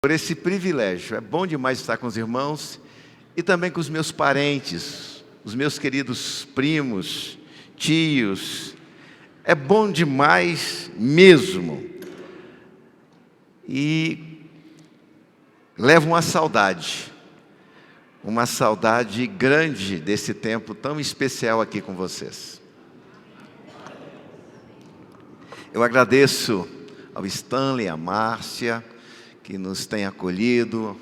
por esse privilégio. É bom demais estar com os irmãos e também com os meus parentes, os meus queridos primos, tios. É bom demais mesmo. E leva uma saudade grande desse tempo tão especial aqui com vocês. Eu agradeço ao Stanley, à Márcia, que nos tem acolhido,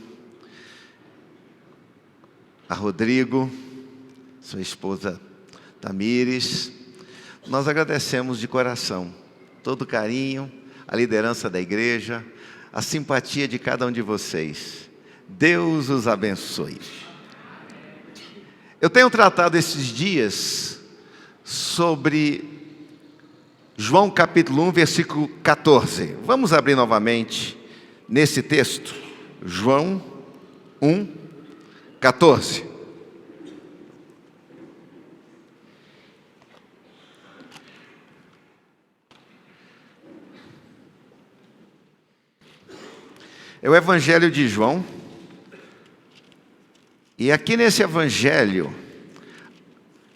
a Rodrigo, sua esposa Tamires. Nós agradecemos de coração todo o carinho, a liderança da igreja, a simpatia de cada um de vocês. Deus os abençoe. Eu tenho tratado esses dias sobre João capítulo 1, versículo 14. Vamos abrir novamente nesse texto, João 1, 14. É o Evangelho de João. E aqui nesse Evangelho,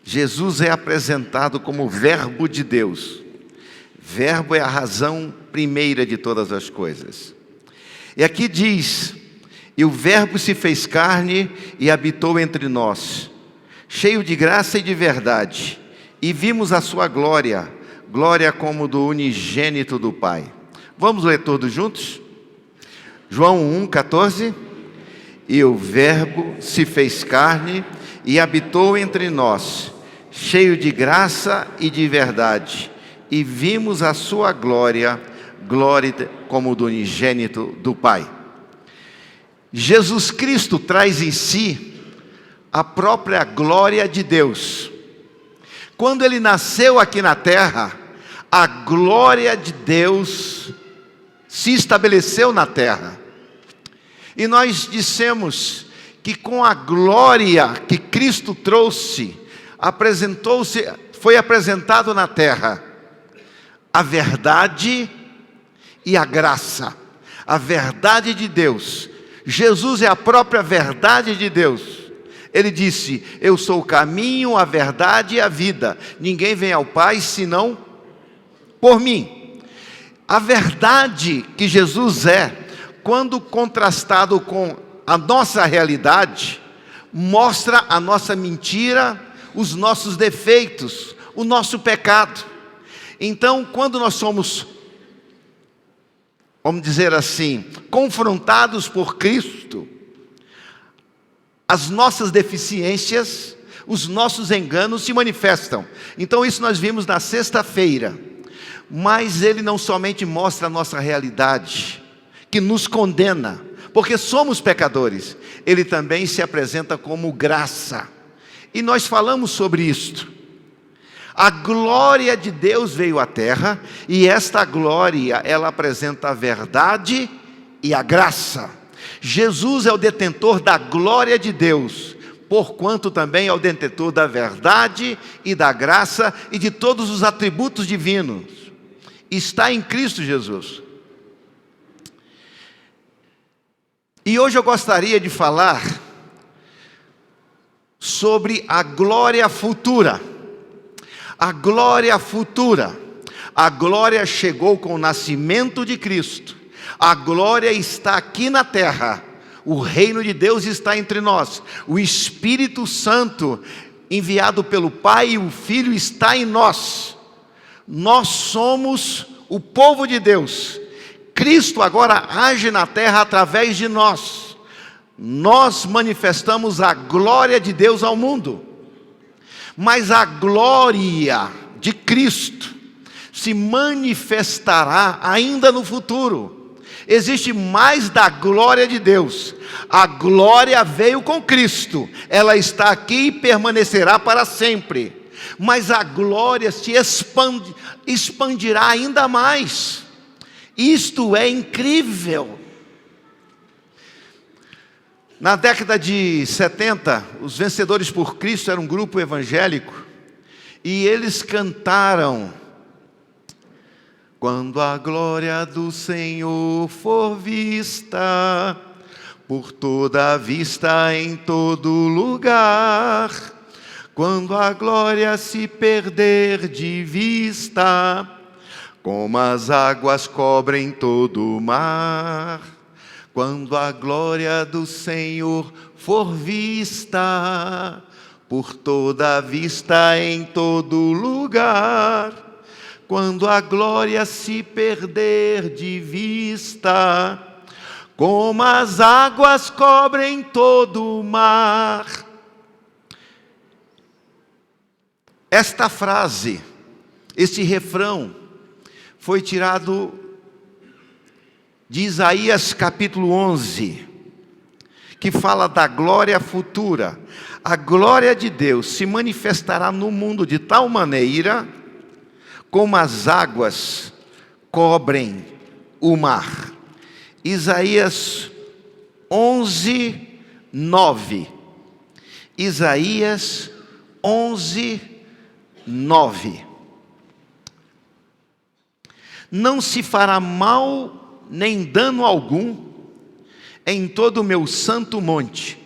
Jesus é apresentado como o Verbo de Deus. Verbo é a razão primeira de todas as coisas. E aqui diz: e o Verbo se fez carne e habitou entre nós, cheio de graça e de verdade, e vimos a sua glória, glória como do unigênito do Pai. Vamos ler todos juntos? João 1, 14. E o Verbo se fez carne e habitou entre nós, cheio de graça e de verdade, e vimos a sua glória, glória como do unigênito do Pai. Jesus Cristo traz em si a própria glória de Deus. Quando ele nasceu aqui na terra, a glória de Deus se estabeleceu na terra. E nós dissemos que com a glória que Cristo trouxe, foi apresentado na terra a verdade e a graça, a verdade de Deus. Jesus é a própria verdade de Deus. Ele disse: eu sou o caminho, a verdade e a vida. Ninguém vem ao Pai senão por mim. A verdade que Jesus é, quando contrastado com a nossa realidade, mostra a nossa mentira, os nossos defeitos, o nosso pecado. Então, quando nós somos, vamos dizer assim, confrontados por Cristo, as nossas deficiências, os nossos enganos se manifestam. Então isso nós vimos na sexta-feira. Mas ele não somente mostra a nossa realidade, que nos condena, porque somos pecadores. Ele também se apresenta como graça. E nós falamos sobre isto. A glória de Deus veio à terra, e esta glória, ela apresenta a verdade e a graça. Jesus é o detentor da glória de Deus, porquanto também é o detentor da verdade e da graça e de todos os atributos divinos. Está em Cristo Jesus. E hoje eu gostaria de falar sobre a glória futura. A glória futura. A glória chegou com o nascimento de Cristo. A glória está aqui na terra. O reino de Deus está entre nós. O Espírito Santo, enviado pelo Pai e o Filho, está em nós. Nós somos o povo de Deus. Cristo agora age na terra através de nós. Nós manifestamos a glória de Deus ao mundo. Mas a glória de Cristo se manifestará ainda no futuro. Existe mais da glória de Deus. A glória veio com Cristo. Ela está aqui e permanecerá para sempre. Mas a glória se expandirá ainda mais. Isto é incrível. Na década de 70, os Vencedores por Cristo era um grupo evangélico, e eles cantaram Quando a glória do Senhor for vista, por toda a vista em todo lugar, quando a glória se perder de vista, como as águas cobrem todo o mar, quando a glória do Senhor for vista, por toda a vista em todo lugar, quando a glória se perder de vista, como as águas cobrem todo o mar. Esta frase, este refrão, foi tirado de Isaías capítulo 11, que fala da glória futura. A glória de Deus se manifestará no mundo de tal maneira como as águas cobrem o mar. Isaías 11, 9. Isaías 11, 9. Não se fará mal nem dano algum em todo o meu santo monte,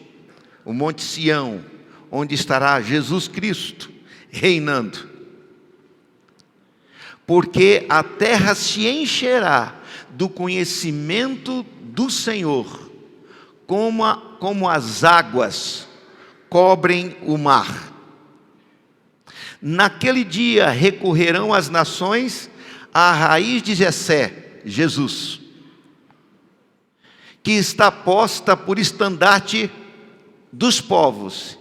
o Monte Sião, onde estará Jesus Cristo reinando. Porque a terra se encherá do conhecimento do Senhor, como as águas cobrem o mar. Naquele dia recorrerão as nações à raiz de Jessé, Jesus, que está posta por estandarte dos povos,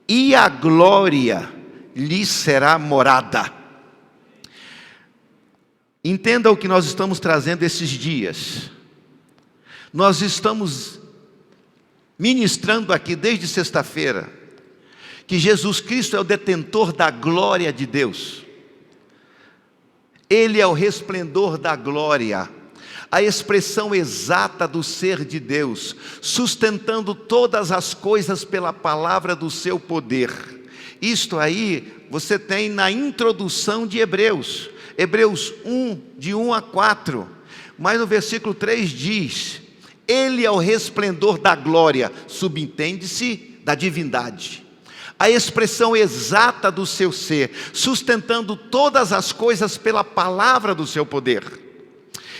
e a glória lhe será morada. Entenda o que nós estamos trazendo esses dias. Nós estamos ministrando aqui desde sexta-feira que Jesus Cristo é o detentor da glória de Deus. Ele é o resplendor da glória, a expressão exata do ser de Deus, sustentando todas as coisas pela palavra do seu poder. Isto aí você tem na introdução de Hebreus 1, de 1 a 4, mas no versículo 3 diz: Ele é o resplendor da glória, subentende-se da divindade, a expressão exata do seu ser, sustentando todas as coisas pela palavra do seu poder.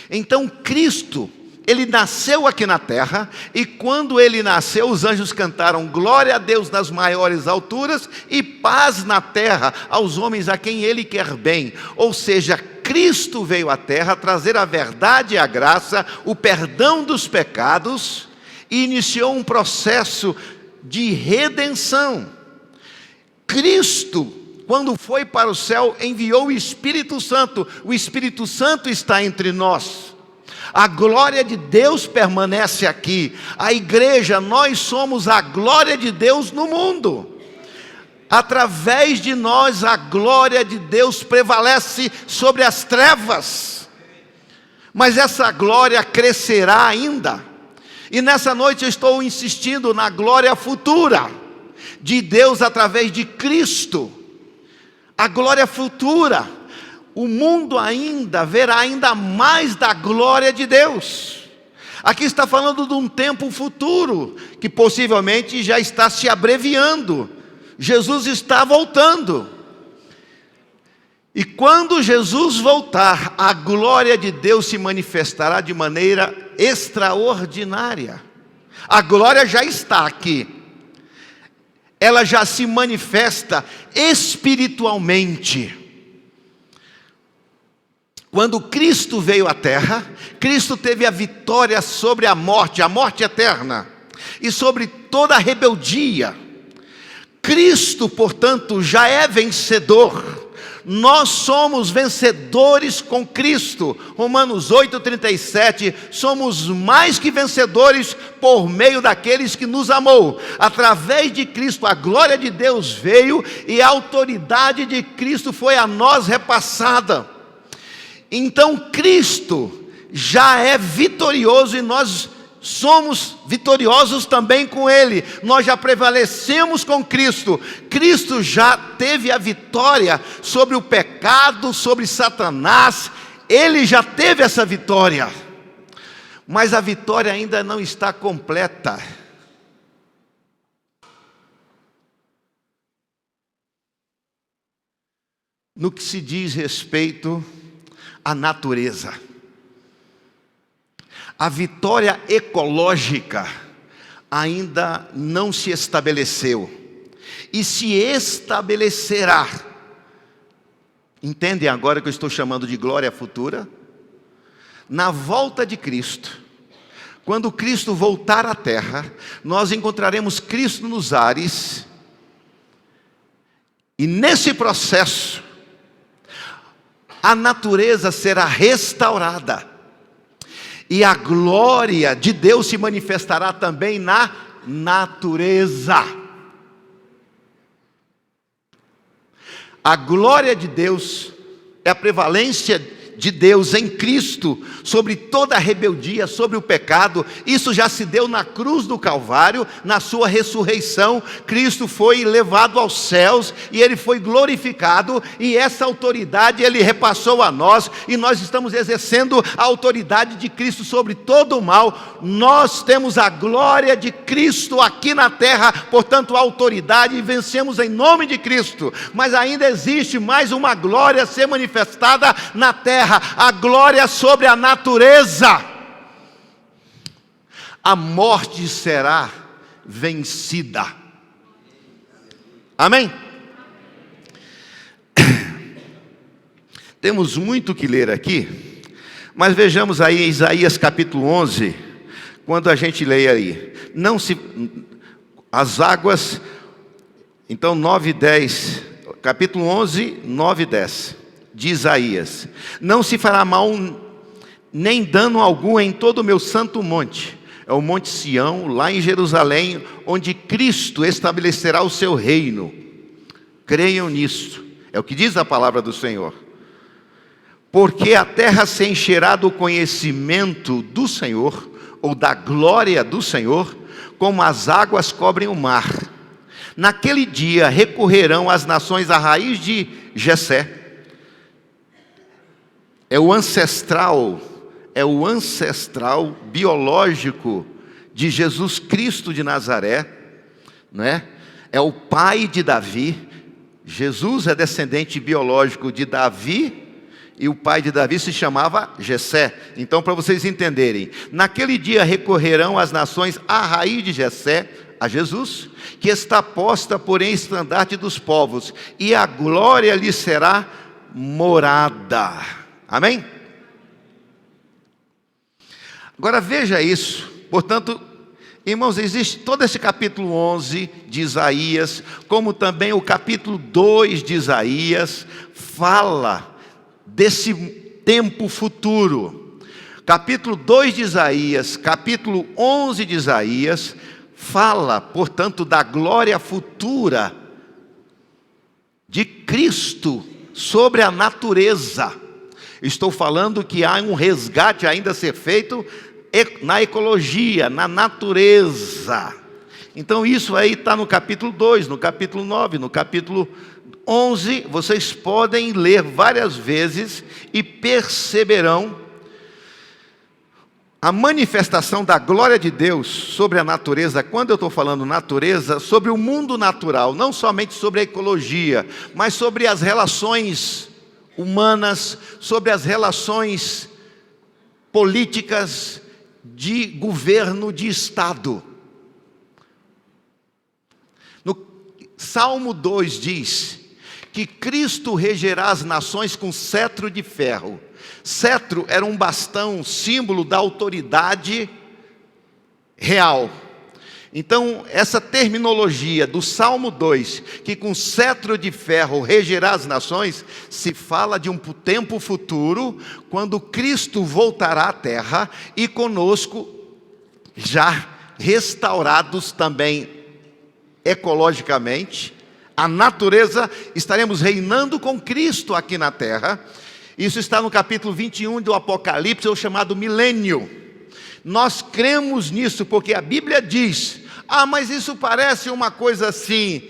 Então Cristo, Ele nasceu aqui na terra, e quando Ele nasceu, os anjos cantaram glória a Deus nas maiores alturas e paz na terra aos homens a quem Ele quer bem. Ou seja, Cristo veio à terra trazer a verdade e a graça, o perdão dos pecados, e iniciou um processo de redenção. Cristo, quando foi para o céu, enviou o Espírito Santo está entre nós. A glória de Deus permanece aqui. A igreja, nós somos a glória de Deus no mundo. Através de nós, a glória de Deus prevalece sobre as trevas. Mas essa glória crescerá ainda. E nessa noite eu estou insistindo na glória futura de Deus através de Cristo. A glória futura. O mundo ainda verá ainda mais da glória de Deus. Aqui está falando de um tempo futuro, que possivelmente já está se abreviando. Jesus está voltando. E quando Jesus voltar, a glória de Deus se manifestará de maneira extraordinária. A glória já está aqui. Ela já se manifesta espiritualmente. Quando Cristo veio à terra, Cristo teve a vitória sobre a morte eterna, e sobre toda a rebeldia. Cristo, portanto, já é vencedor. Nós somos vencedores com Cristo. Romanos 8,37, somos mais que vencedores por meio daqueles que nos amou. Através de Cristo a glória de Deus veio, e a autoridade de Cristo foi a nós repassada. Então Cristo já é vitorioso, e nós somos vitoriosos também com Ele. Nós já prevalecemos com Cristo. Cristo já teve a vitória sobre o pecado, sobre Satanás. Ele já teve essa vitória, mas a vitória ainda não está completa. No que se diz respeito à natureza, a vitória ecológica ainda não se estabeleceu, e se estabelecerá. Entendem agora que eu estou chamando de glória futura? Na volta de Cristo, quando Cristo voltar à terra, nós encontraremos Cristo nos ares, e nesse processo, a natureza será restaurada, e a glória de Deus se manifestará também na natureza. A glória de Deus é a prevalência de Deus em Cristo sobre toda a rebeldia, sobre o pecado. Isso já se deu na cruz do Calvário, na sua ressurreição. Cristo foi levado aos céus e Ele foi glorificado, e essa autoridade Ele repassou a nós, e nós estamos exercendo a autoridade de Cristo sobre todo o mal. Nós temos a glória de Cristo aqui na terra, portanto a autoridade, e vencemos em nome de Cristo. Mas ainda existe mais uma glória a ser manifestada na terra, a glória sobre a natureza. A morte será vencida. Amém? Temos muito que ler aqui, mas vejamos aí Isaías capítulo 11, quando a gente lê aí, as águas, então 9 e 10, capítulo 11, 9 e 10. De Isaías: não se fará mal nem dano algum em todo o meu santo monte, é o monte Sião, lá em Jerusalém, onde Cristo estabelecerá o seu reino. Creiam nisso, é o que diz a palavra do Senhor. Porque a terra se encherá do conhecimento do Senhor, ou da glória do Senhor, como as águas cobrem o mar. Naquele dia recorrerão as nações à raiz de Jessé. É o ancestral biológico de Jesus Cristo de Nazaré, não é? É o pai de Davi. Jesus é descendente biológico de Davi, e o pai de Davi se chamava Jessé. Então, para vocês entenderem, naquele dia recorrerão as nações à raiz de Jessé, a Jesus, que está posta porém estandarte dos povos, e a glória lhe será morada. Amém? Agora veja isso. Portanto, irmãos, existe todo esse capítulo 11 de Isaías, como também o capítulo 2 de Isaías, fala desse tempo futuro. Capítulo 2 de Isaías, capítulo 11 de Isaías, fala, portanto, da glória futura de Cristo sobre a natureza. Estou falando que há um resgate ainda a ser feito na ecologia, na natureza. Então isso aí está no capítulo 2, no capítulo 9, no capítulo 11. Vocês podem ler várias vezes e perceberão a manifestação da glória de Deus sobre a natureza. Quando eu estou falando natureza, sobre o mundo natural, não somente sobre a ecologia, mas sobre as relações humanas, sobre as relações políticas de governo de Estado. No Salmo 2 diz que Cristo regerá as nações com cetro de ferro. Cetro era um bastão, símbolo da autoridade real. Então, essa terminologia do Salmo 2, que com cetro de ferro regerá as nações, se fala de um tempo futuro, quando Cristo voltará à terra, e conosco, já restaurados também ecologicamente, a natureza, estaremos reinando com Cristo aqui na terra. Isso está no capítulo 21 do Apocalipse, o chamado milênio. Nós cremos nisso porque a Bíblia diz: mas isso parece uma coisa assim,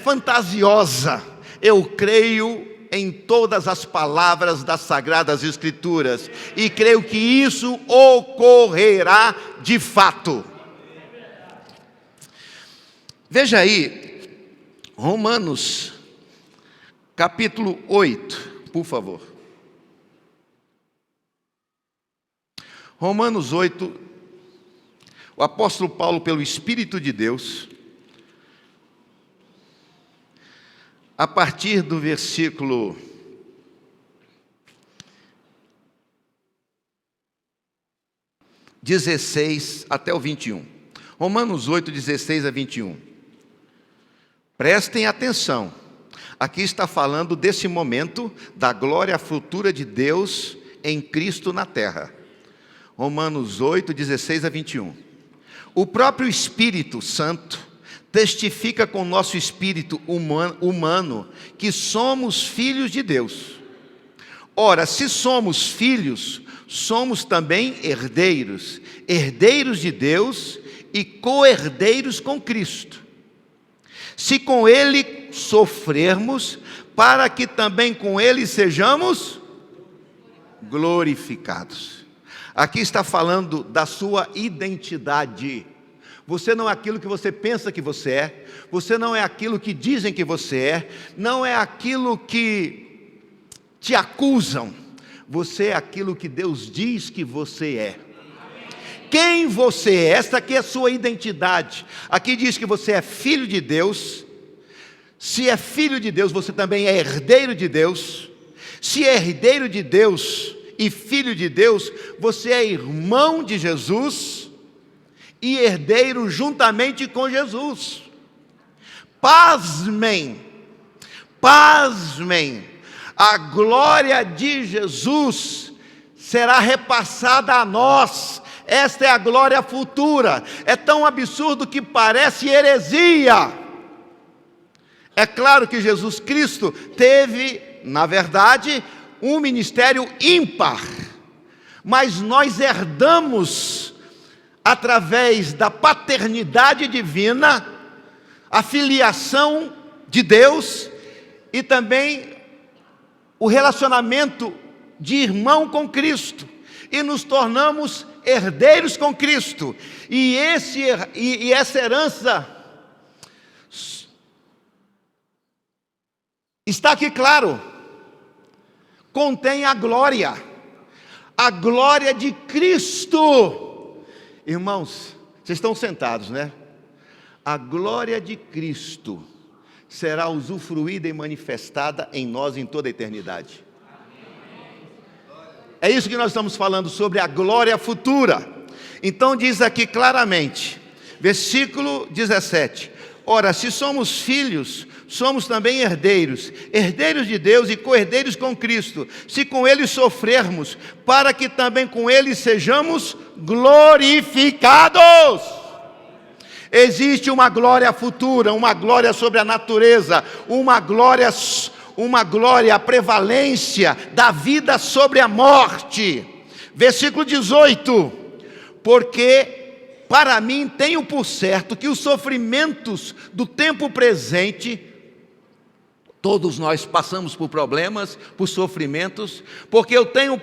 fantasiosa. Eu creio em todas as palavras das Sagradas Escrituras, e creio que isso ocorrerá de fato. Veja aí, Romanos, capítulo 8, por favor. Romanos 8, o apóstolo Paulo, pelo Espírito de Deus, a partir do versículo 16 até o 21. Romanos 8, 16 a 21. Prestem atenção. Aqui está falando desse momento da glória futura de Deus em Cristo na terra. Romanos 8, 16 a 21. O próprio Espírito Santo testifica com o nosso espírito humano que somos filhos de Deus. Ora, se somos filhos, somos também herdeiros, herdeiros de Deus e co-herdeiros com Cristo. Se com Ele sofrermos, para que também com Ele sejamos glorificados. Aqui está falando da sua identidade. Você não é aquilo que você pensa que você é, você não é aquilo que dizem que você é, não é aquilo que te acusam, você é aquilo que Deus diz que você é. Quem você é? Esta aqui é a sua identidade. Aqui diz que você é filho de Deus. Se é filho de Deus, você também é herdeiro de Deus. Se é herdeiro de Deus e filho de Deus, você é irmão de Jesus e herdeiro juntamente com Jesus. Pasmem, pasmem, a glória de Jesus será repassada a nós. Esta é a glória futura. É tão absurdo que parece heresia. É claro que Jesus Cristo teve, na verdade, um ministério ímpar, mas nós herdamos, através da paternidade divina, a filiação de Deus e também o relacionamento de irmão com Cristo, e nos tornamos herdeiros com Cristo. E essa herança está aqui claro, contém a glória de Cristo. Irmãos, vocês estão sentados, né? A glória de Cristo será usufruída e manifestada em nós em toda a eternidade. É isso que nós estamos falando, sobre a glória futura. Então diz aqui claramente, versículo 17: ora, se somos filhos, somos também herdeiros, herdeiros de Deus e co-herdeiros com Cristo, se com Ele sofrermos, para que também com Ele sejamos glorificados. Existe uma glória futura, uma glória sobre a natureza, uma glória, a prevalência da vida sobre a morte. Versículo 18: porque para mim tenho por certo que os sofrimentos do tempo presente, todos nós passamos por problemas, por sofrimentos, porque eu tenho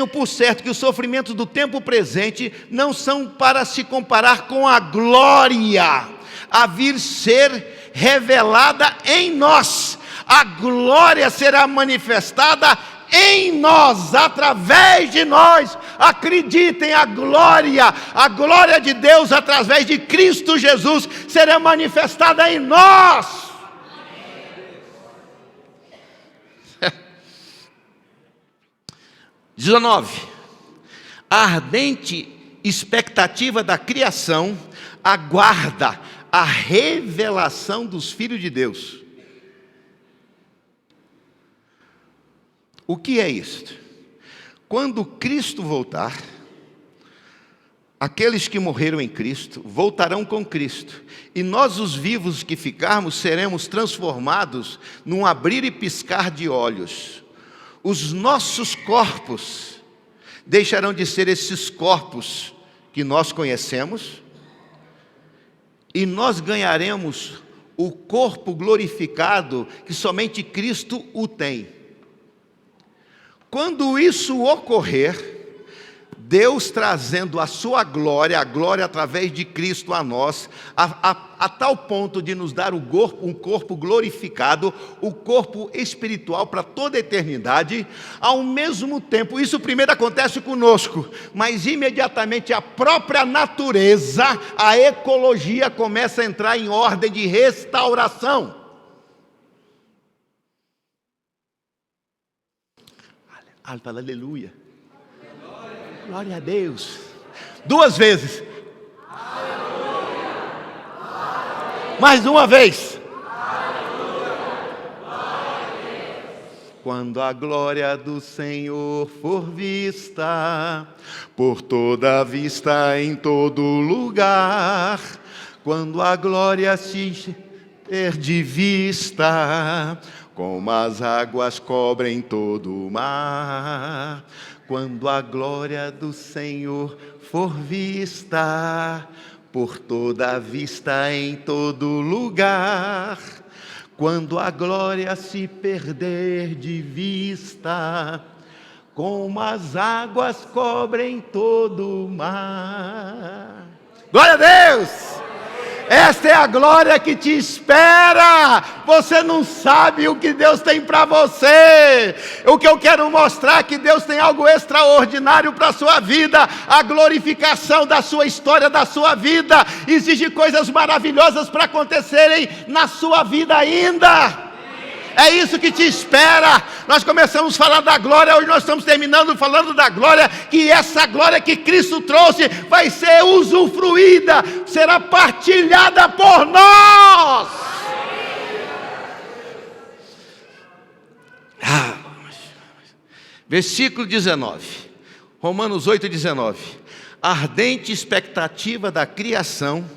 por certo que os sofrimentos do tempo presente não são para se comparar com a glória a vir ser revelada em nós. A glória será manifestada em nós, através de nós. Acreditem, a glória de Deus através de Cristo Jesus será manifestada em nós. 19. A ardente expectativa da criação aguarda a revelação dos filhos de Deus. O que é isto? Quando Cristo voltar, aqueles que morreram em Cristo voltarão com Cristo, e nós, os vivos que ficarmos, seremos transformados num abrir e piscar de olhos. Os nossos corpos deixarão de ser esses corpos que nós conhecemos, e nós ganharemos o corpo glorificado que somente Cristo o tem. Quando isso ocorrer, Deus trazendo a sua glória, a glória através de Cristo a nós, a tal ponto de nos dar um corpo glorificado, o corpo espiritual para toda a eternidade, ao mesmo tempo, isso primeiro acontece conosco, mas imediatamente a própria natureza, a ecologia começa a entrar em ordem de restauração. Aleluia. Glória a Deus. 2 vezes. Aleluia. Mais uma vez. Aleluia. Quando a glória do Senhor for vista, por toda a vista em todo lugar, quando a glória se ter de vista, como as águas cobrem todo o mar, quando a glória do Senhor for vista, por toda a vista em todo lugar, quando a glória se perder de vista, como as águas cobrem todo o mar. Glória a Deus! Esta é a glória que te espera. Você não sabe o que Deus tem para você. O que eu quero mostrar é que Deus tem algo extraordinário para a sua vida. A glorificação da sua história, da sua vida. Exige coisas maravilhosas para acontecerem na sua vida ainda. É isso que te espera. Nós começamos a falar da glória, hoje nós estamos terminando falando da glória, que essa glória que Cristo trouxe vai ser usufruída, será partilhada por nós. Versículo 19, Romanos 8:19. A ardente expectativa da criação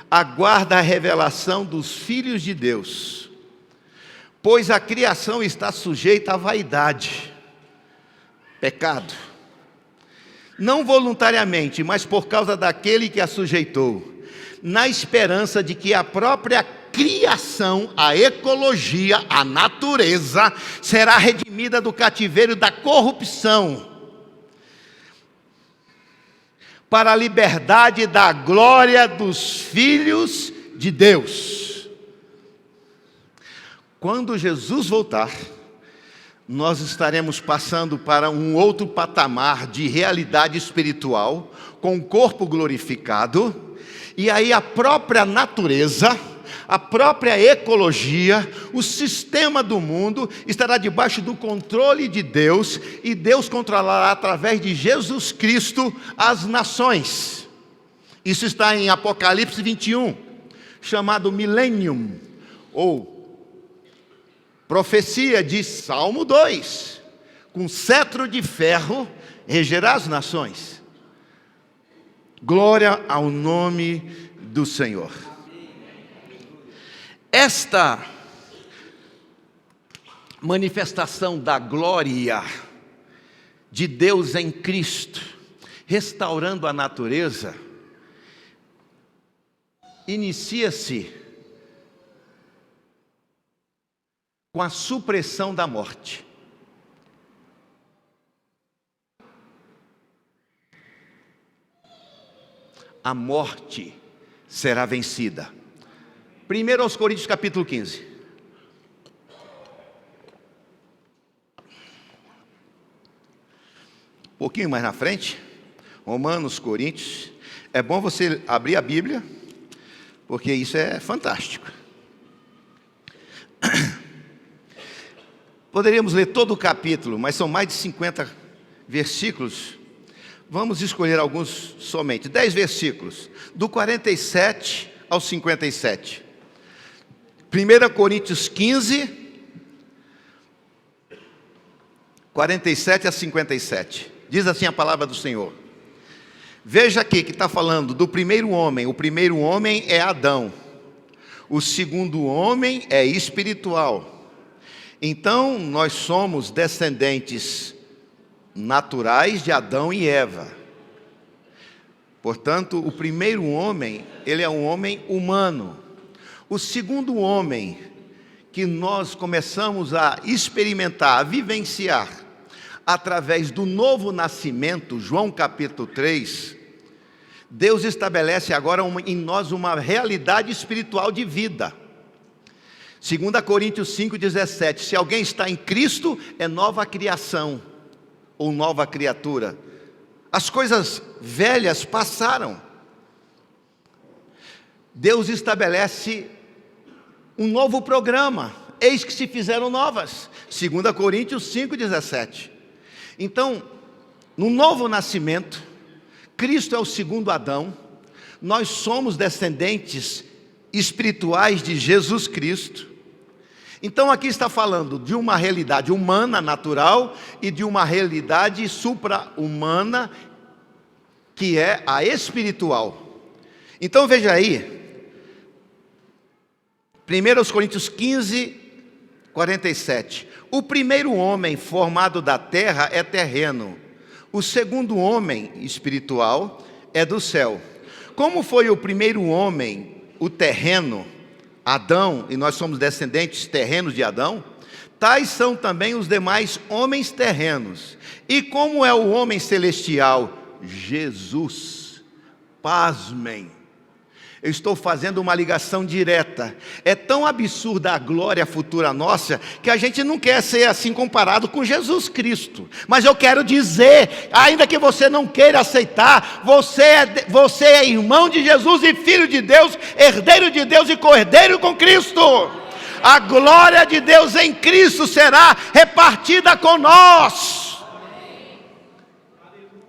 aguarda a revelação dos filhos de Deus. Pois a criação está sujeita à vaidade, pecado, não voluntariamente, mas por causa daquele que a sujeitou, na esperança de que a própria criação, a ecologia, a natureza, será redimida do cativeiro da corrupção, para a liberdade da glória dos filhos de Deus. Quando Jesus voltar, nós estaremos passando para um outro patamar de realidade espiritual, com o corpo glorificado, e aí a própria natureza, a própria ecologia, o sistema do mundo estará debaixo do controle de Deus, e Deus controlará através de Jesus Cristo as nações. Isso está em Apocalipse 21, chamado Millennium, ou profecia de Salmo 2, com cetro de ferro regerá as nações. Glória ao nome do Senhor. Esta manifestação da glória de Deus em Cristo, restaurando a natureza, inicia-se com a supressão da morte. A morte será vencida. 1 aos Coríntios capítulo 15. Um pouquinho mais na frente, Romanos, Coríntios. É bom você abrir a Bíblia, porque isso é fantástico. Poderíamos ler todo o capítulo, mas são mais de 50 versículos. Vamos escolher alguns somente, 10 versículos, do 47 ao 57. 1 Coríntios 15, 47 a 57. Diz assim a palavra do Senhor. Veja aqui que está falando do primeiro homem. O primeiro homem é Adão. O segundo homem é espiritual. Então, nós somos descendentes naturais de Adão e Eva. Portanto, o primeiro homem, ele é um homem humano. O segundo homem que nós começamos a experimentar, a vivenciar, através do novo nascimento, João capítulo 3, Deus estabelece agora em nós uma realidade espiritual de vida. 2 Coríntios 5,17, se alguém está em Cristo, é nova criação, ou nova criatura. As coisas velhas passaram. Deus estabelece um novo programa, eis que se fizeram novas. 2 Coríntios 5,17. Então, no novo nascimento, Cristo é o segundo Adão, nós somos descendentes espirituais de Jesus Cristo. Então aqui está falando de uma realidade humana, natural, e de uma realidade supra-humana, que é a espiritual. Então veja aí, 1 Coríntios 15, 47. O primeiro homem formado da terra é terreno. O segundo homem espiritual é do céu. Como foi o primeiro homem, o terreno, Adão, e nós somos descendentes terrenos de Adão, tais são também os demais homens terrenos. E como é o homem celestial? Jesus. Pasmem. Eu estou fazendo uma ligação direta. É tão absurda a glória futura nossa, que a gente não quer ser assim comparado com Jesus Cristo. Mas eu quero dizer, ainda que você não queira aceitar, você é irmão de Jesus e filho de Deus, herdeiro de Deus e cordeiro com Cristo. A glória de Deus em Cristo será repartida com nós.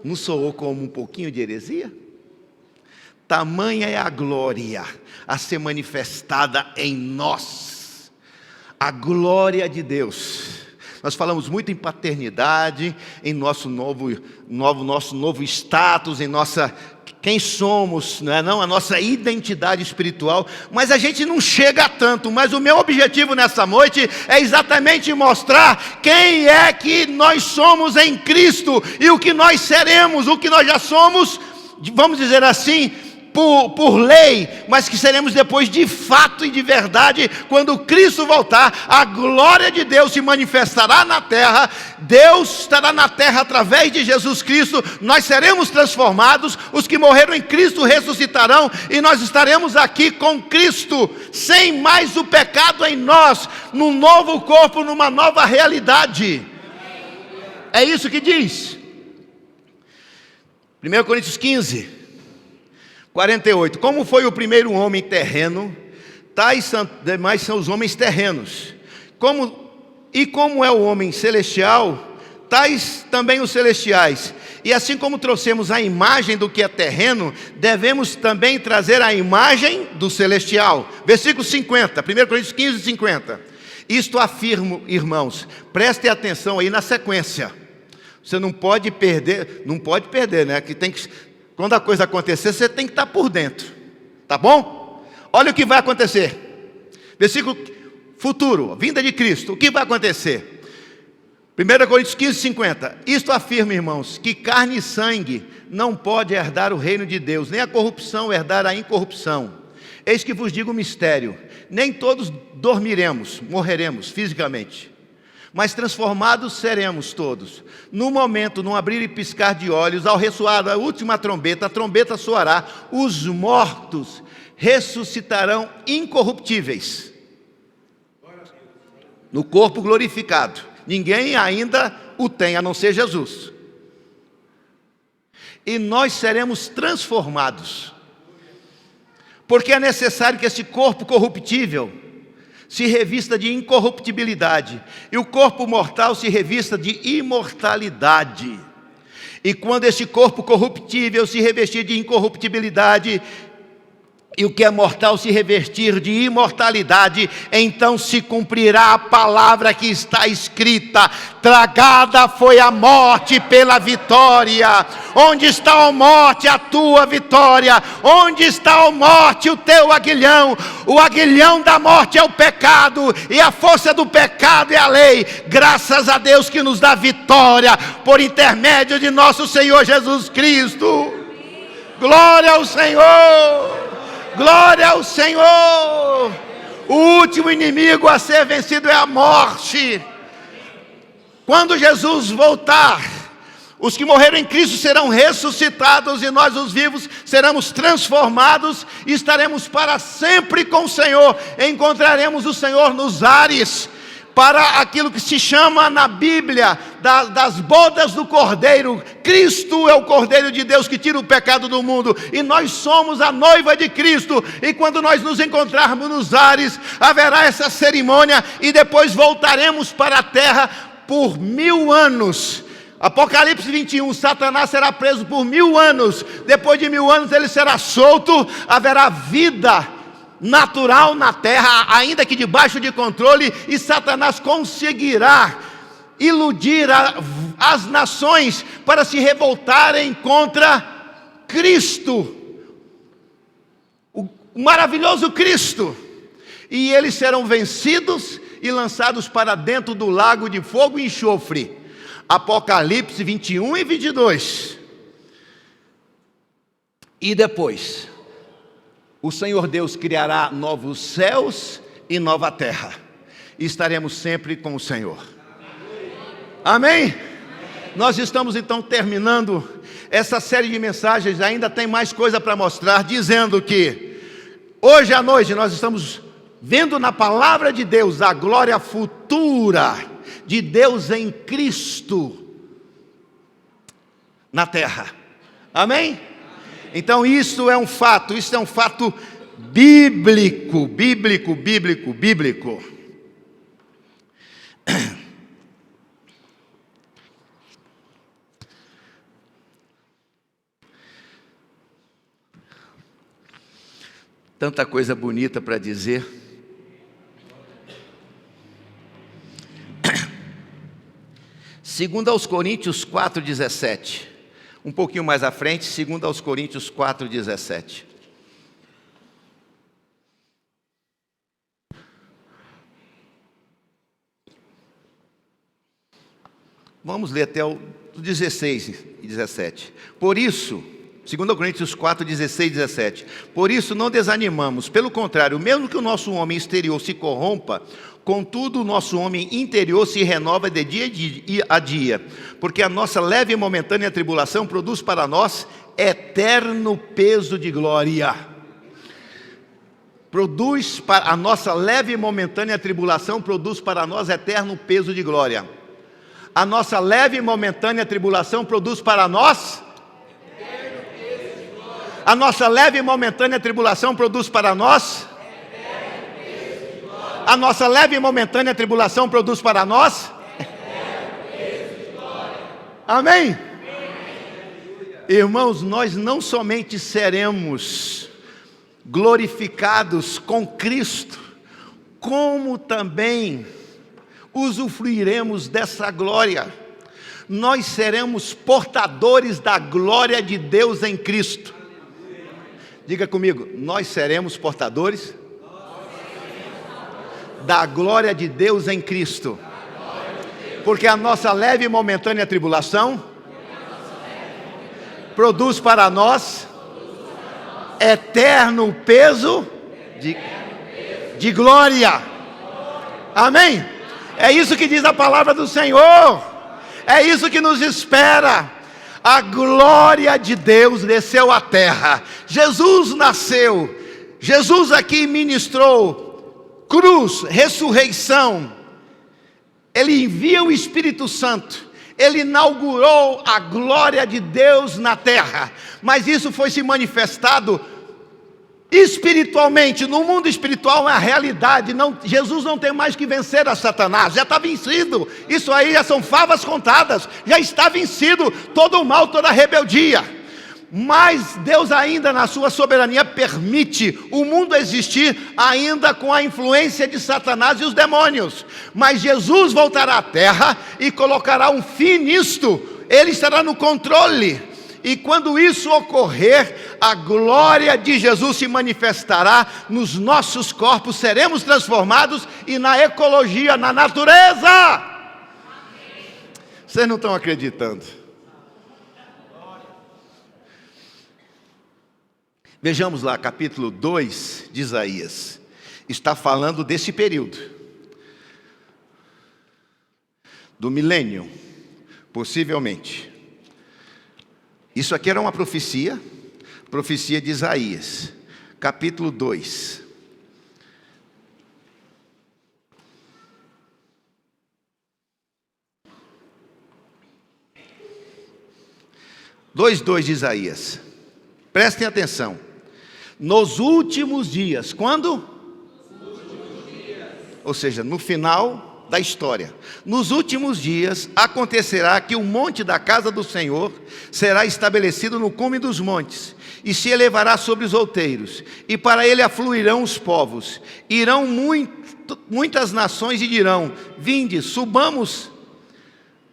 Não soou como um pouquinho de heresia? Tamanha é a glória a ser manifestada em nós, a glória de Deus. Nós falamos muito em paternidade, em nosso novo status, em nossa quem somos, não é não? A nossa identidade espiritual, mas a gente não chega a tanto. Mas o meu objetivo nessa noite é exatamente mostrar quem é que nós somos em Cristo e o que nós seremos, o que nós já somos, vamos dizer assim, por lei, mas que seremos depois de fato e de verdade, quando Cristo voltar. A glória de Deus se manifestará na terra, Deus estará na terra através de Jesus Cristo, nós seremos transformados, os que morreram em Cristo ressuscitarão, e nós estaremos aqui com Cristo, sem mais o pecado em nós, num novo corpo, numa nova realidade. É isso que diz 1 Coríntios 15, 48. Como foi o primeiro homem terreno, tais demais são os homens terrenos. Como é o homem celestial, tais também os celestiais. E assim como trouxemos a imagem do que é terreno, devemos também trazer a imagem do celestial. Versículo 50, 1 Coríntios 15, 50. Isto afirmo, irmãos, prestem atenção aí na sequência. Você não pode perder, né? Que tem que... Quando a coisa acontecer, você tem que estar por dentro, tá bom? Olha o que vai acontecer. Versículo futuro, vinda de Cristo. O que vai acontecer? 1 Coríntios 15, 50. Isto afirma, irmãos, que carne e sangue não pode herdar o reino de Deus, nem a corrupção herdar a incorrupção. Eis que vos digo um mistério: nem todos dormiremos, morreremos fisicamente, mas transformados seremos todos. No momento, num abrir e piscar de olhos, ao ressoar a última trombeta, a trombeta soará, os mortos ressuscitarão incorruptíveis, no corpo glorificado. Ninguém ainda o tem, a não ser Jesus. E nós seremos transformados, porque é necessário que esse corpo corruptível se revista de incorruptibilidade, e o corpo mortal se revista de imortalidade. E quando esse corpo corruptível se revestir de incorruptibilidade, e o que é mortal se revestir de imortalidade, então se cumprirá a palavra que está escrita: tragada foi a morte pela vitória. Onde está a morte, a tua vitória? Onde está a morte, o teu aguilhão? O aguilhão da morte é o pecado, e a força do pecado é a lei. Graças a Deus que nos dá vitória por intermédio de nosso Senhor Jesus Cristo. Glória ao Senhor! Glória ao Senhor! O último inimigo a ser vencido é a morte. Quando Jesus voltar, os que morreram em Cristo serão ressuscitados e nós, os vivos, seremos transformados e estaremos para sempre com o Senhor. Encontraremos o Senhor nos ares, para aquilo que se chama na Bíblia das bodas do Cordeiro. Cristo é o Cordeiro de Deus que tira o pecado do mundo, e nós somos a noiva de Cristo. E quando nós nos encontrarmos nos ares, haverá essa cerimônia e depois voltaremos para a terra por 1000 anos. Apocalipse 21, Satanás será preso por 1000 anos. Depois de 1000 anos ele será solto. Haverá vida natural na terra, ainda que debaixo de controle, e Satanás conseguirá iludir as nações para se revoltarem contra Cristo, o maravilhoso Cristo, e eles serão vencidos e lançados para dentro do lago de fogo e enxofre. Apocalipse 21 e 22. E depois o Senhor Deus criará novos céus e nova terra, e estaremos sempre com o Senhor. Amém? Nós estamos então terminando essa série de mensagens. Ainda tem mais coisa para mostrar, dizendo que hoje à noite nós estamos vendo na palavra de Deus a glória futura de Deus em Cristo na terra. Amém? Então isso é um fato bíblico. Tanta coisa bonita para dizer. Segundo aos Coríntios 4:17. Um pouquinho mais à frente, segundo aos Coríntios 4:17. Vamos ler até o 16 e 17. Por isso, 2 Coríntios 4, 16 e 17. Por isso não desanimamos, pelo contrário, mesmo que o nosso homem exterior se corrompa, contudo o nosso homem interior se renova de dia a dia, porque a nossa leve e momentânea tribulação produz para nós eterno peso de glória. A nossa leve e momentânea tribulação produz para nós eterno peso de glória. A nossa leve e momentânea tribulação produz para nós eterno peso de glória. A nossa leve e momentânea tribulação produz para nós eterno peso de glória. A nossa leve e momentânea tribulação produz para nós eterno peso de glória. Amém? Irmãos, nós não somente seremos glorificados com Cristo, como também usufruiremos dessa glória. Nós seremos portadores da glória de Deus em Cristo. Diga comigo, nós seremos portadores da glória de Deus em Cristo. Porque a nossa leve e momentânea tribulação produz para nós eterno peso de glória. Amém? É isso que diz a palavra do Senhor. É isso que nos espera. A glória de Deus desceu à terra. Jesus nasceu. Jesus aqui ministrou cruz, ressurreição. Ele envia o Espírito Santo. Ele inaugurou a glória de Deus na terra. Mas isso foi se manifestado espiritualmente. No mundo espiritual é a realidade. Jesus não tem mais que vencer a Satanás, já está vencido. Isso aí já são favas contadas, já está vencido todo o mal, toda a rebeldia. Mas Deus ainda na sua soberania permite o mundo existir ainda com a influência de Satanás e os demônios. Mas Jesus voltará à terra e colocará um fim nisto. Ele estará no controle. E quando isso ocorrer, a glória de Jesus se manifestará nos nossos corpos, seremos transformados e na ecologia, na natureza. Vocês não estão acreditando? Vejamos lá, capítulo 2 de Isaías. está falando desse período, do milênio, possivelmente. Isso aqui era uma profecia de Isaías, capítulo 2. (2:2) de Isaías. Prestem atenção. Nos últimos dias, quando? Nos últimos dias. Ou seja, no final da história. Nos últimos dias acontecerá que o monte da casa do Senhor será estabelecido no cume dos montes, e se elevará sobre os outeiros, e para ele afluirão os povos. Irão muitas nações e dirão: vinde, subamos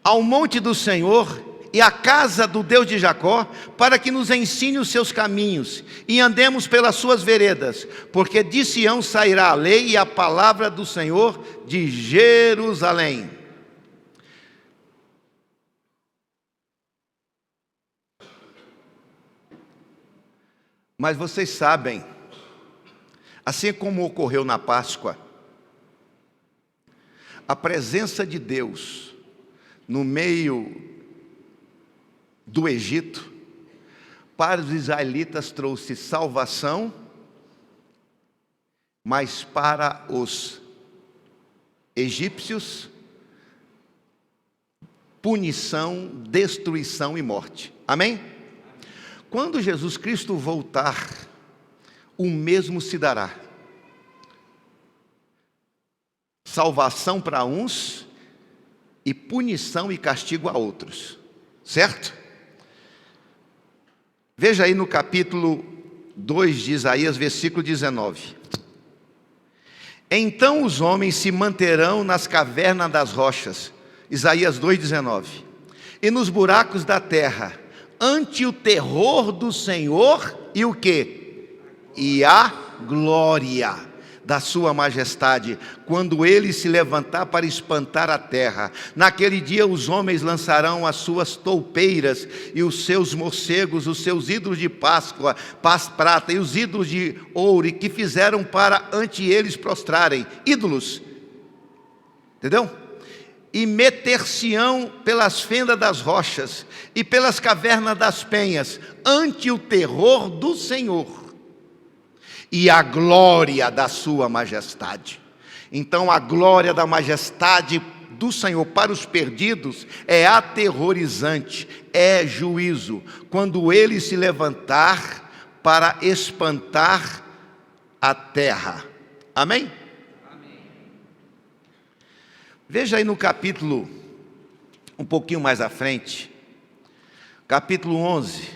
ao monte do Senhor e à casa do Deus de Jacó, para que nos ensine os seus caminhos e andemos pelas suas veredas, porque de Sião sairá a lei e a palavra do Senhor de Jerusalém. Mas vocês sabem, assim como ocorreu na Páscoa, a presença de Deus no meio do Egito, para os israelitas trouxe salvação, mas para os egípcios, punição, destruição e morte. Amém? Quando Jesus Cristo voltar, o mesmo se dará. Salvação para uns e punição e castigo a outros. Certo? Veja aí no capítulo 2 de Isaías, versículo 19. Então os homens se manterão nas cavernas das rochas, Isaías 2,19, e nos buracos da terra, ante o terror do Senhor e o quê? E a glória da sua majestade, quando ele se levantar para espantar a terra. Naquele dia os homens lançarão as suas toupeiras e os seus morcegos, os seus ídolos de Páscoa, prata e os ídolos de ouro, que fizeram para ante eles prostrarem. Ídolos, entendeu? E meter-se-ão pelas fendas das rochas e pelas cavernas das penhas, ante o terror do Senhor e a glória da sua majestade. Então a glória da majestade do Senhor para os perdidos é aterrorizante, é juízo, quando ele se levantar para espantar a terra. Amém? Amém. Veja aí no capítulo, um pouquinho mais à frente, capítulo 11.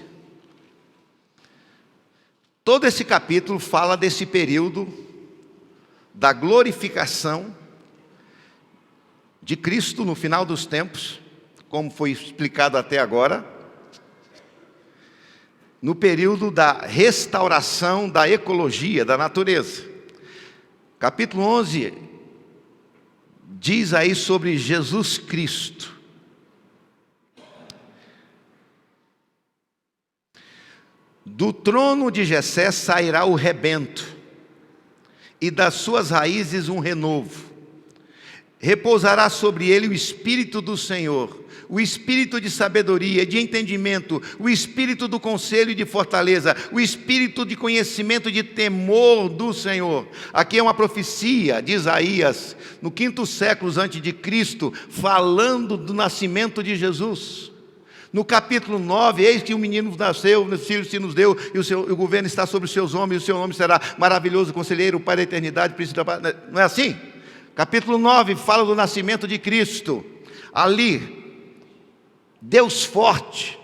Todo esse capítulo fala desse período da glorificação de Cristo no final dos tempos, como foi explicado até agora, no período da restauração da ecologia, da natureza. Capítulo 11 diz aí sobre Jesus Cristo. Do trono de Jessé sairá o rebento, e das suas raízes um renovo. Repousará sobre ele o Espírito do Senhor, o Espírito de sabedoria, de entendimento, o Espírito do conselho e de fortaleza, o Espírito de conhecimento e de temor do Senhor. Aqui é uma profecia de Isaías, no 5º século antes de Cristo, falando do nascimento de Jesus. No capítulo 9, eis que um menino nasceu, o filho se nos deu, e o governo está sobre os seus ombros, e o seu nome será maravilhoso, conselheiro, Pai da eternidade, príncipe da paz. Não é assim? Capítulo 9 fala do nascimento de Cristo. Ali, Deus forte,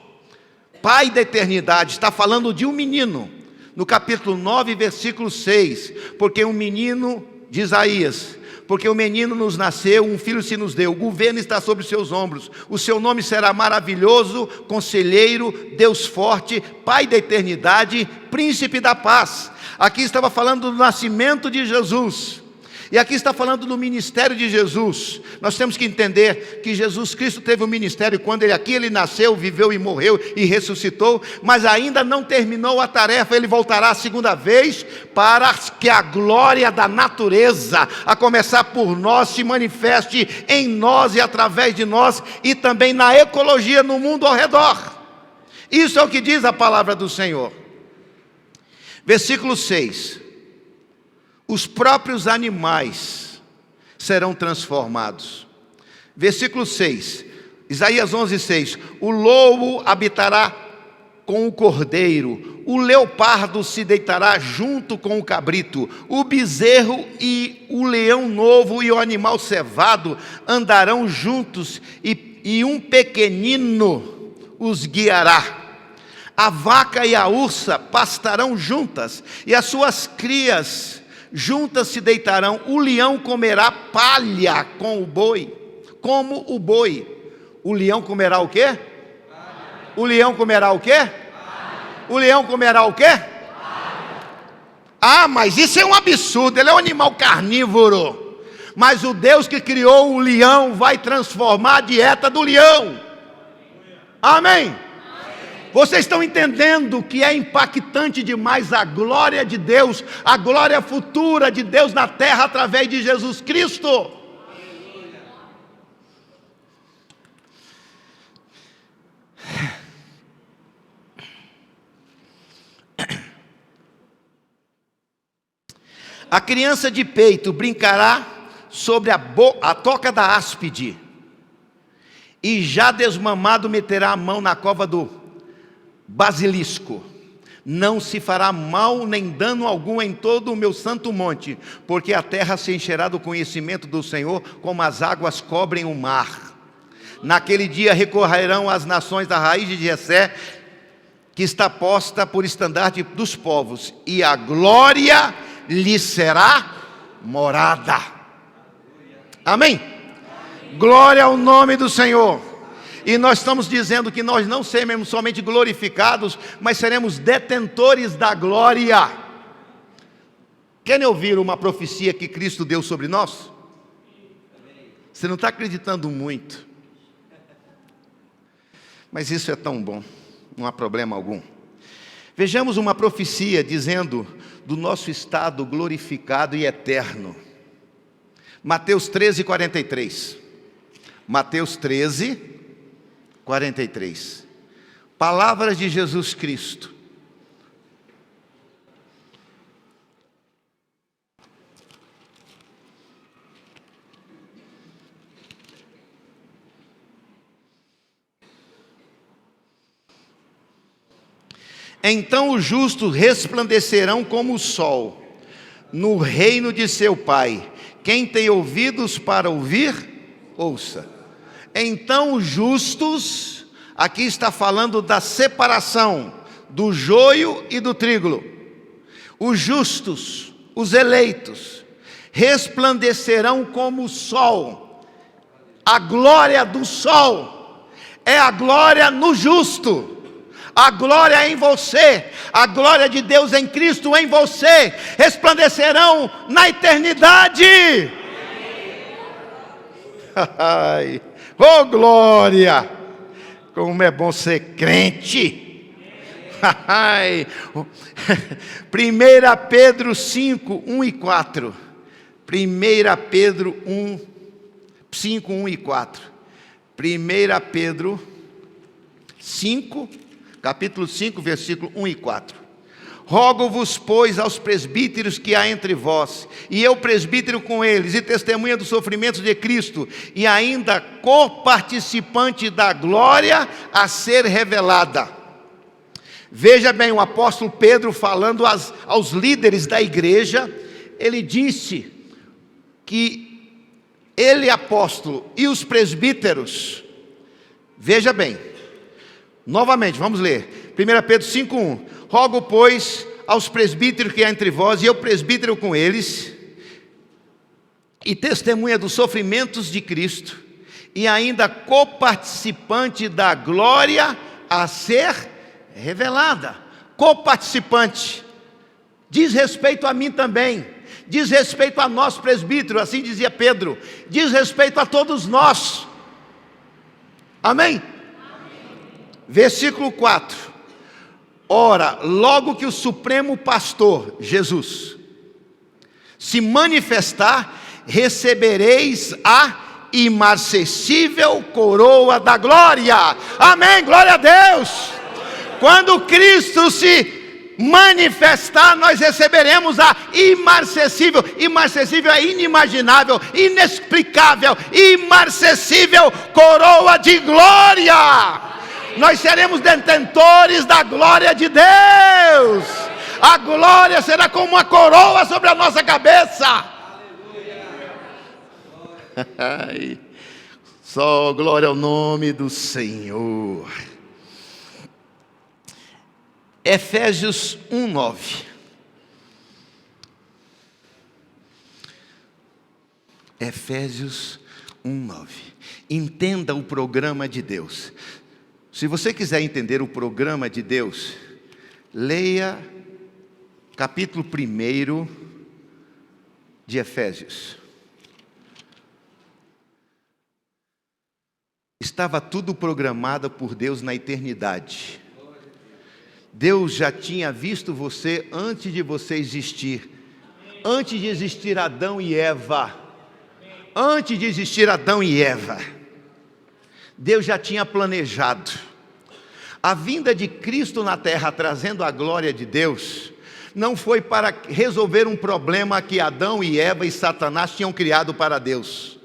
Pai da eternidade, está falando de um menino. No capítulo 9, versículo 6, porque um menino de Isaías, porque o menino nos nasceu, um filho se nos deu, o governo está sobre os seus ombros, o seu nome será maravilhoso, conselheiro, Deus forte, Pai da eternidade, príncipe da paz. Aqui estava falando do nascimento de Jesus. E aqui está falando do ministério de Jesus. Nós temos que entender que Jesus Cristo teve um ministério quando ele nasceu, viveu e morreu e ressuscitou, mas ainda não terminou a tarefa. Ele voltará a segunda vez para que a glória da natureza, a começar por nós, se manifeste em nós e através de nós, e também na ecologia, no mundo ao redor. Isso é o que diz a palavra do Senhor. Versículo 6. Os próprios animais serão transformados. Versículo 6, Isaías 11:6. O lobo habitará com o cordeiro, o leopardo se deitará junto com o cabrito, o bezerro e o leão novo e o animal cevado andarão juntos, e um pequenino os guiará. A vaca e a ursa pastarão juntas, e as suas crias juntas se deitarão. O leão comerá palha com o boi, como o boi. O leão comerá o quê? Palha. O leão comerá o quê? Palha. O leão comerá o quê? Palha. Ah, mas isso é um absurdo, ele é um animal carnívoro. Mas o Deus que criou o leão vai transformar a dieta do leão. Amém? Vocês estão entendendo que é impactante demais a glória de Deus, a glória futura de Deus na terra através de Jesus Cristo? A criança de peito brincará sobre a toca da áspide, e já desmamado meterá a mão na cova do basilisco. Não se fará mal nem dano algum em todo o meu santo monte, porque a terra se encherá do conhecimento do Senhor, como as águas cobrem o mar. Naquele dia recorrerão as nações da raiz de Jessé, que está posta por estandarte dos povos, e a glória lhe será morada. Amém? Glória ao nome do Senhor. E nós estamos dizendo que nós não seremos somente glorificados, mas seremos detentores da glória. Querem ouvir uma profecia que Cristo deu sobre nós? Você não está acreditando muito, mas isso é tão bom, não há problema algum. Vejamos uma profecia dizendo do nosso estado glorificado e eterno. Mateus 13:43. Mateus 13:43. Palavras de Jesus Cristo. Então os justos resplandecerão como o sol no reino de seu Pai. Quem tem ouvidos para ouvir, ouça. Então os justos, aqui está falando da separação do joio e do trigo. Os justos, os eleitos, resplandecerão como o sol. A glória do sol é a glória no justo. A glória em você, a glória de Deus em Cristo em você, resplandecerão na eternidade. Oh glória, como é bom ser crente. 1 Pedro 5, 1 e 4. 1 Pedro 5, 1 e 4. 1 Pedro 5, capítulo 5, versículo 1 e 4. Rogo-vos, pois, aos presbíteros que há entre vós, e eu presbítero com eles, e testemunha dos sofrimentos de Cristo, e ainda coparticipante da glória a ser revelada. Veja bem, o apóstolo Pedro falando aos líderes da igreja, ele disse que ele, apóstolo, e os presbíteros, veja bem, novamente, vamos ler, 1 Pedro 5,1. Rogo, pois, aos presbíteros que há entre vós, e eu presbítero com eles, e testemunha dos sofrimentos de Cristo, e ainda coparticipante da glória a ser revelada. Coparticipante, diz respeito a mim também. diz respeito a nós presbíteros, assim dizia Pedro, diz respeito a todos nós. Amém? Versículo 4. Ora, logo que o Supremo Pastor, Jesus, se manifestar, recebereis a imarcessível coroa da glória. Amém, glória a Deus. Quando Cristo se manifestar, nós receberemos a imarcessível. Imarcessível é inimaginável, inexplicável, imarcessível coroa de glória. Nós seremos detentores da glória de Deus. A glória será como uma coroa sobre a nossa cabeça. Só glória ao nome do Senhor. Efésios 1:9. Efésios 1:9. Entenda o programa de Deus. Se você quiser entender o programa de Deus, leia capítulo 1 de Efésios. Estava tudo programado por Deus na eternidade. Deus já tinha visto você antes de você existir. Antes de existir Adão e Eva. Antes de existir Adão e Eva. Deus já tinha planejado. A vinda de Cristo na terra trazendo a glória de Deus não foi para resolver um problema que Adão e Eva e Satanás tinham criado para Deus.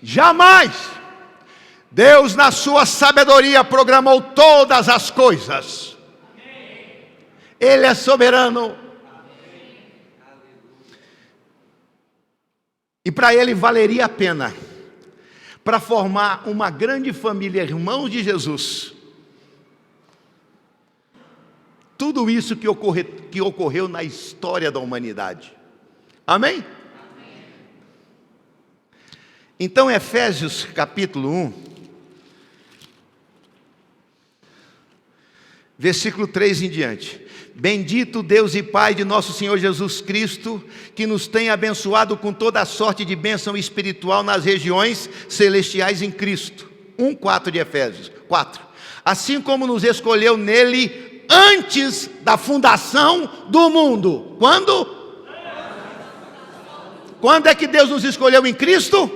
Jamais! Deus, na sua sabedoria, programou todas as coisas. Ele é soberano. E para Ele valeria a pena, para formar uma grande família, irmãos de Jesus, tudo isso que ocorreu na história da humanidade. Amém? Então, Efésios capítulo 1, versículo 3 em diante. Bendito Deus e Pai de nosso Senhor Jesus Cristo, que nos tem abençoado com toda a sorte de bênção espiritual nas regiões celestiais em Cristo. 1:4 de Efésios 4. Assim como nos escolheu nele antes da fundação do mundo. Quando? Quando é que Deus nos escolheu em Cristo?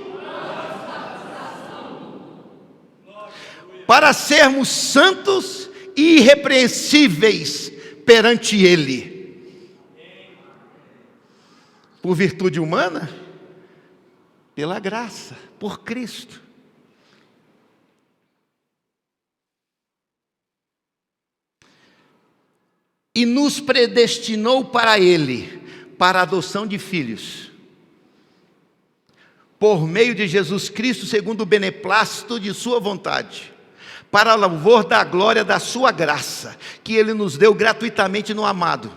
Para sermos santos e irrepreensíveis perante Ele. Por virtude humana? Pela graça, por Cristo. E nos predestinou para Ele, para a adoção de filhos, por meio de Jesus Cristo, segundo o beneplácito de sua vontade, para louvor da glória da sua graça, que Ele nos deu gratuitamente no amado.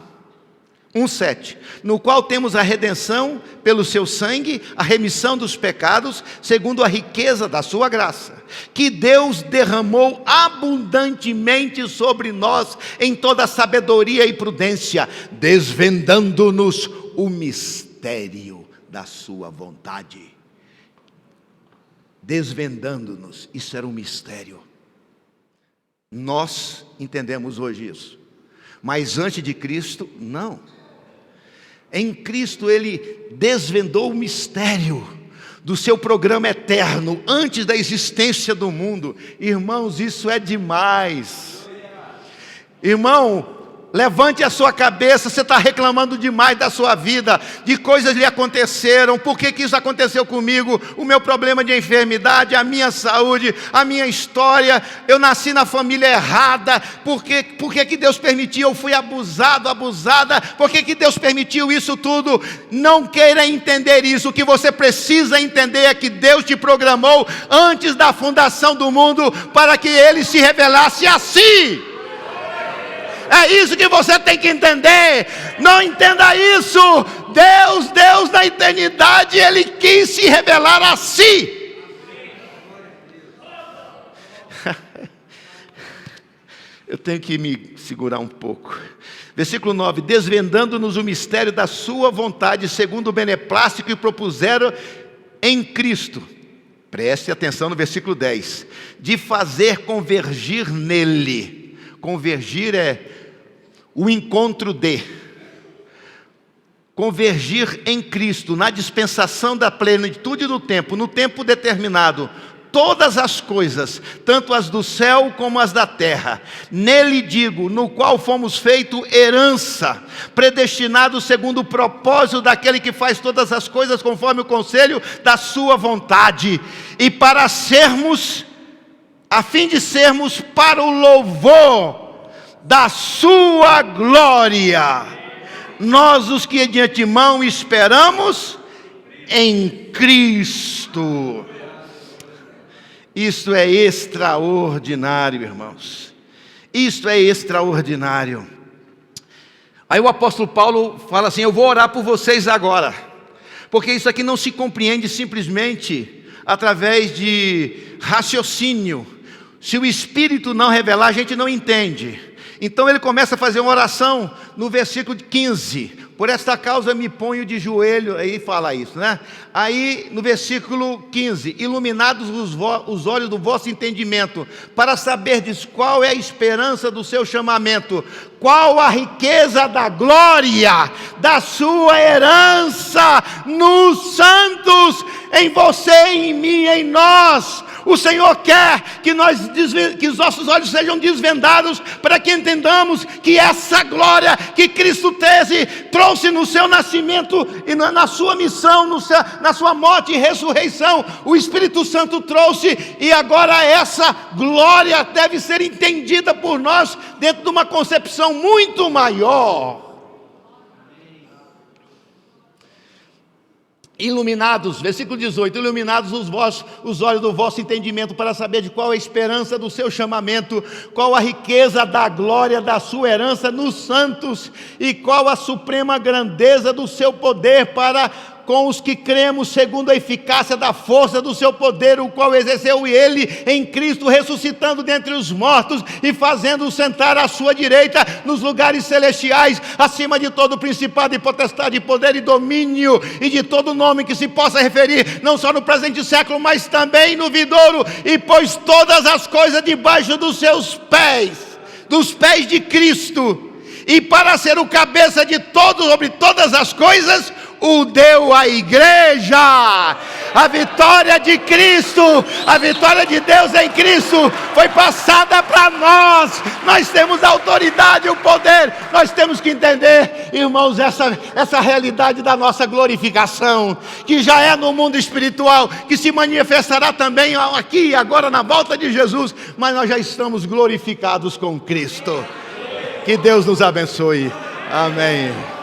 1:7, no qual temos a redenção pelo seu sangue, a remissão dos pecados, segundo a riqueza da sua graça, que Deus derramou abundantemente sobre nós, em toda sabedoria e prudência, desvendando-nos o mistério da sua vontade. Desvendando-nos, isso era um mistério. Nós entendemos hoje isso, mas antes de Cristo, não. Em Cristo Ele desvendou o mistério do seu programa eterno, antes da existência do mundo. Irmãos, isso é demais. Irmão, levante a sua cabeça. Você está reclamando demais da sua vida, de coisas que lhe aconteceram. Por que isso aconteceu comigo? O meu problema de enfermidade, a minha saúde, a minha história. Eu nasci na família errada. Por que Deus permitiu? Eu fui abusada. Por que Deus permitiu isso tudo? Não queira entender isso. O que você precisa entender é que Deus te programou antes da fundação do mundo para que Ele se revelasse a si. É isso que você tem que entender. Não entenda isso. Deus na eternidade, Ele quis se revelar a si. Eu tenho que me segurar um pouco. Versículo 9: desvendando-nos o mistério da sua vontade, segundo o beneplácito que propuseram em Cristo. Preste atenção no versículo 10: de fazer convergir nele. Convergir é o encontro de. Convergir em Cristo, na dispensação da plenitude do tempo, no tempo determinado, todas as coisas, tanto as do céu como as da terra. Nele digo, no qual fomos feito herança, predestinados segundo o propósito daquele que faz todas as coisas conforme o conselho da sua vontade, e para sermos, a fim de sermos para o louvor da sua glória, nós os que de antemão esperamos em Cristo. Isto é extraordinário, irmãos. Isto é extraordinário. Aí o apóstolo Paulo fala assim: eu vou orar por vocês agora, porque isso aqui não se compreende simplesmente através de raciocínio. Se o Espírito não revelar, a gente não entende. Então ele começa a fazer uma oração no versículo 15. Por esta causa me ponho de joelho, aí fala isso, né? Aí no versículo 15: iluminados os olhos do vosso entendimento, para saberdes qual é a esperança do seu chamamento, qual a riqueza da glória da sua herança nos santos, em você, em mim, em nós. O Senhor quer que os nossos olhos sejam desvendados, para que entendamos que essa glória que Cristo trouxe no seu nascimento e na sua missão, na sua morte e ressurreição, o Espírito Santo trouxe, e agora essa glória deve ser entendida por nós dentro de uma concepção muito maior. Iluminados, versículo 18: iluminados os olhos do vosso entendimento, para saber de qual a esperança do seu chamamento, qual a riqueza da glória da sua herança nos santos, e qual a suprema grandeza do seu poder para com os que cremos, segundo a eficácia da força do seu poder, o qual exerceu ele em Cristo, ressuscitando dentre os mortos e fazendo-o sentar à sua direita nos lugares celestiais, acima de todo principado e potestade, poder e domínio, e de todo nome que se possa referir, não só no presente século, mas também no vindouro. E pôs todas as coisas debaixo dos seus pés, dos pés de Cristo, e para ser o cabeça de todos, sobre todas as coisas, o deu à igreja. A vitória de Cristo, a vitória de Deus em Cristo foi passada para nós. Nós temos a autoridade e o poder. Nós temos que entender, irmãos, essa realidade da nossa glorificação, que já é no mundo espiritual, que se manifestará também aqui e agora na volta de Jesus, mas nós já estamos glorificados com Cristo. Que Deus nos abençoe. Amém.